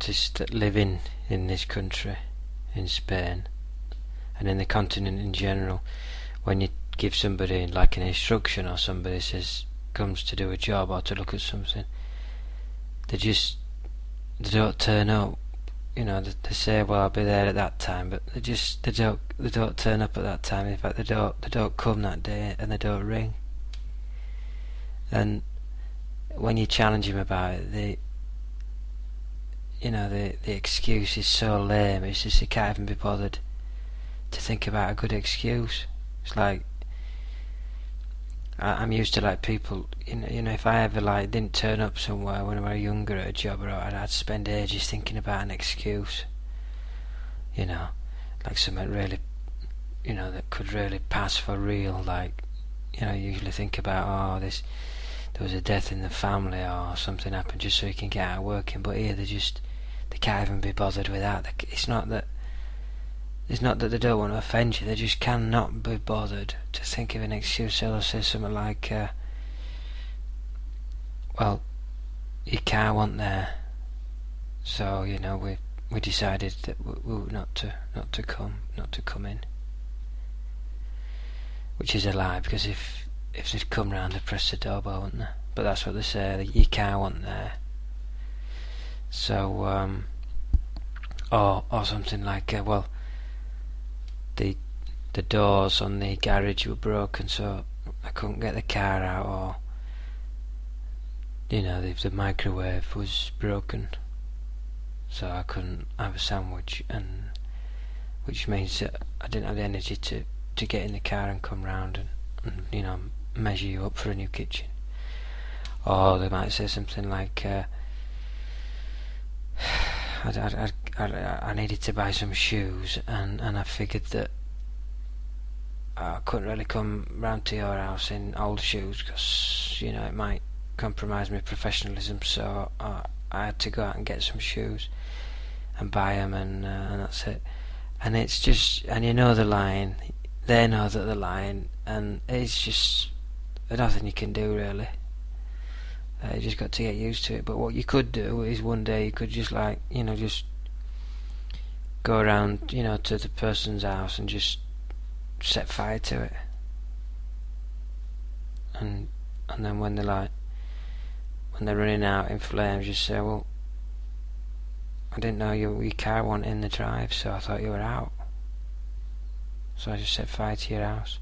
noticed that living in this country, in Spain, and in the continent in general, when you give somebody like an instruction, or somebody comes to do a job or to look at something, they don't turn up. They say, well, I'll be there at that time, but they don't turn up at that time. In fact, they don't come that day, and they don't ring. And when you challenge them about it, the excuse is so lame. It's just, you can't even be bothered to think about a good excuse. It's like, I'm used to like people, if I ever like didn't turn up somewhere when I was younger at a job, or I'd spend ages thinking about an excuse, like something really, that could really pass for real. Like, you usually think about, there was a death in the family or something happened, just so you can get out working. But here they can't even be bothered with that. It's not that they don't want to offend you, they just cannot be bothered to think of an excuse. So they'll say something like, well, your car wasn't there, so we decided that we were not to come in. Which is a lie, because if they'd come round, they'd press the doorbell, wouldn't they? But that's what they say, your car wasn't there. So or something like, well, the doors on the garage were broken, so I couldn't get the car out, or the microwave was broken, so I couldn't have a sandwich, and which means that I didn't have the energy to get in the car and come round and measure you up for a new kitchen. Or they might say something like, I needed to buy some shoes, and I figured that I couldn't really come round to your house in old shoes, because it might compromise my professionalism, so I had to go out and get some shoes and buy them, and that's it. And it's just, and the line, they know that they're lying, and it's just nothing you can do really. You just got to get used to it. But what you could do is, one day you could just just go around to the person's house and just set fire to it, and then when they're running out in flames, just say, well, I didn't know your car wasn't in the drive, so I thought you were out, so I just set fire to your house.